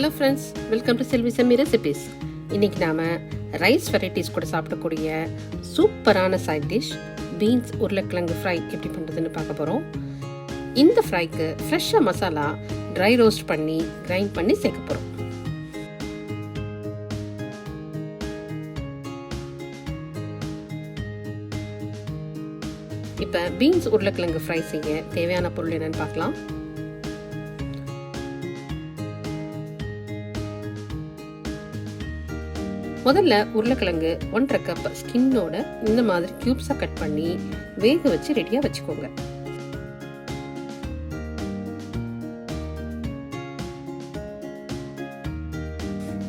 Hello friends, welcome to Selvi செம்மி recipes. இன்னைக்கு நாம rice varieties கூட சாப்பிடக்கூடிய சூப்பரான சைட் டிஷ் பீன்ஸ் உருளைக்கிழங்கு ஃப்ரை எப்படி பண்ணுறதுன்னு பார்க்க போகிறோம். இந்த ஃப்ரைக்கு ஃப்ரெஷ்ஷாக மசாலா ட்ரை ரோஸ்ட் பண்ணி கிரைண்ட் பண்ணி சேர்க்க போகிறோம். இப்போ பீன்ஸ் உருளைக்கிழங்கு ஃப்ரை செய்ய தேவையான பொருள் என்னன்னு பார்க்கலாம். முதல்ல உருளைக்கிழங்கு 1.5 கப் ஸ்கின்னோட இந்த மாதிரி கியூப்ஸாக கட் பண்ணி வேக வச்சு ரெடியாக வச்சுக்கோங்க.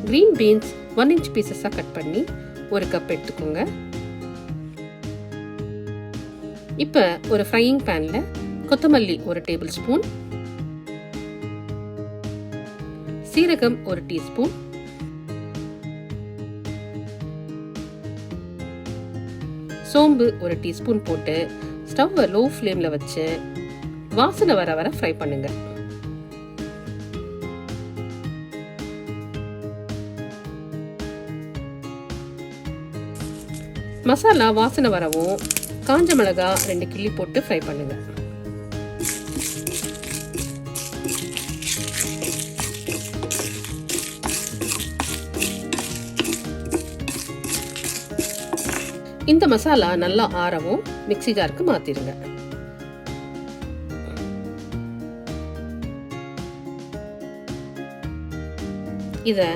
கிரீன் பீன்ஸ் 1 inch பீசஸாக கட் பண்ணி 1 கப் எடுத்துக்கோங்க. இப்போ ஒரு ஃப்ரையிங் பேனில் கொத்தமல்லி 1 டேபிள் ஸ்பூன், சீரகம் 1 டீஸ்பூன், சோம்பு 1 டீஸ்பூன் போட்டு ஸ்டவ்வை லோ ஃப்ளேமில் வச்சு வாசனை வர வர ஃப்ரை பண்ணுங்க. மசாலா வாசனை வரவும் காஞ்ச மிளகா 2 கிள்ளி போட்டு ஃப்ரை பண்ணுங்க. இந்த மசாலா நல்லா ஆறவும் மிக்ஸி ஜாருக்கு மாத்திருங்க. இத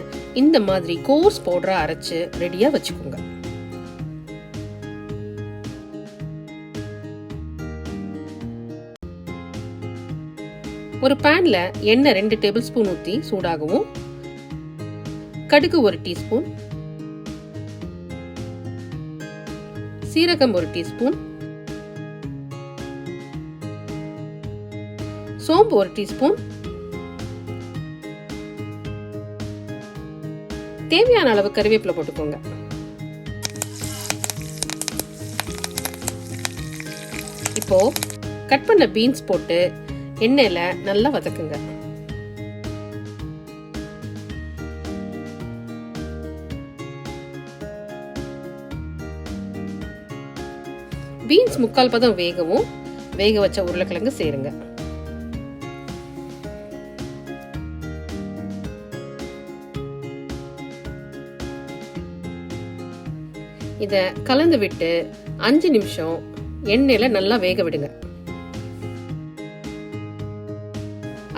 இந்த மாதிரி கோர்ஸ் பவுடரா அரைச்சு ரெடியா வச்சுக்கோங்க. ஒரு பேன்ல எண்ணெய் 2 டேபிள் ஸ்பூன் ஊத்தி சூடாகவும் கடுகு 1 டீஸ்பூன், சீரகம் 1 டீஸ்பூன், சோம்பு 1 டீஸ்பூன், தேவையான அளவு கறிவேப்பிலை போட்டுக்கோங்க. இப்போ கட் பண்ண பீன்ஸ் போட்டு எண்ணெயில நல்லா வதக்குங்க. பீன்ஸ் 3/4 பதம் வேகவும் வேக வச்ச உருளைக்கிழங்கு சேருங்க. இத கலந்து விட்டு 5 நிமிஷம் எண்ணெயில நல்லா வேக விடுங்க.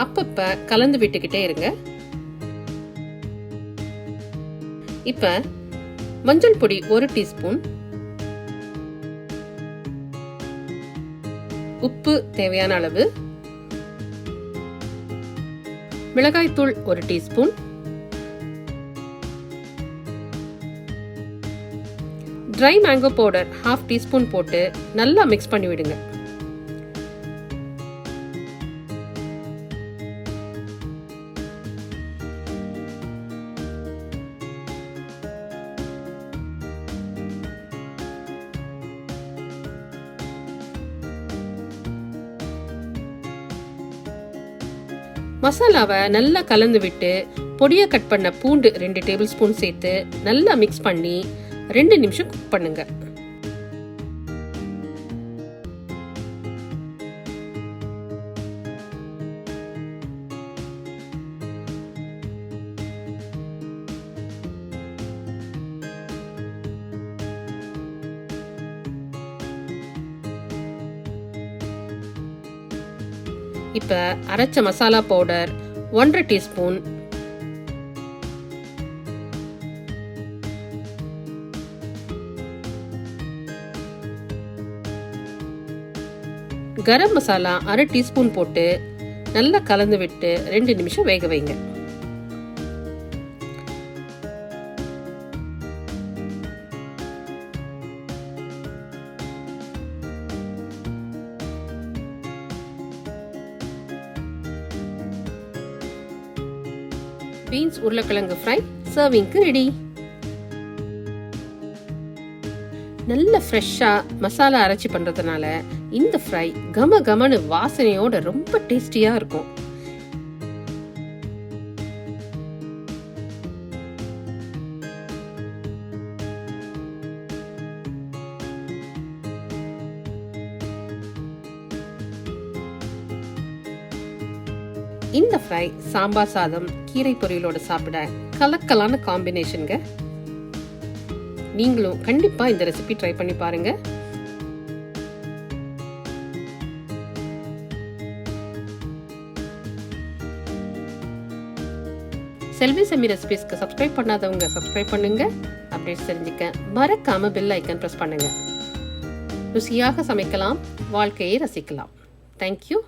அப்பப்ப கலந்து விட்டுக்கிட்டே இருங்க. இப்ப மஞ்சள் பொடி 1 டீஸ்பூன், உப்பு தேவையான அளவு, மிளகாய்த்தூள் 1 teaspoon, try mango powder 1/2 teaspoon போட்டு நல்லா மிக்ஸ் பண்ணி விடுங்க. மசாலாவை நல்லா கலந்து விட்டு பொடியா கட் பண்ண பூண்டு 2 டேபிள் ஸ்பூன் சேர்த்து நல்லா மிக்ஸ் பண்ணி 2 நிமிஷம் குக் பண்ணுங்க. இப்ப அரைச்ச masala powder 1.5 teaspoon, garam masala 1/2 teaspoon போட்டு நல்லா கலந்து விட்டு 2 நிமிஷம் வேக வைங்க. பீன்ஸ் உருளைக்கிழங்கு ஃப்ரை சர்விங்க்கு ரெடி. நல்ல ஃப்ரெஷ்ஷாக மசாலா அரைச்சி பண்ணுறதுனால இந்த ஃப்ரை கம கமனு வாசனையோட ரொம்ப டேஸ்டியாக இருக்கும். இந்த ஃப்ரை சாம்பார் சாதம் கீரை பொரியலோட சாப்பிட கலக்கலான காம்பினேஷனுங்க. நீங்களும் கண்டிப்பா இந்த ரெசிபி ட்ரை பண்ணி பாருங்க. செல்வி செம்மி ரெசிபிஸ்க்கு சப்ஸ்கிரைப் பண்ணாதவங்க சப்ஸ்கிரைப் பண்ணுங்க. அப்டேட்ஸ் தெரிஞ்சுக்க மறக்காம பெல் ஐக்கன் பிரஸ் பண்ணுங்க. ருசியாக சமைக்கலாம், வாழ்க்கையை ரசிக்கலாம். தேங்க்யூ.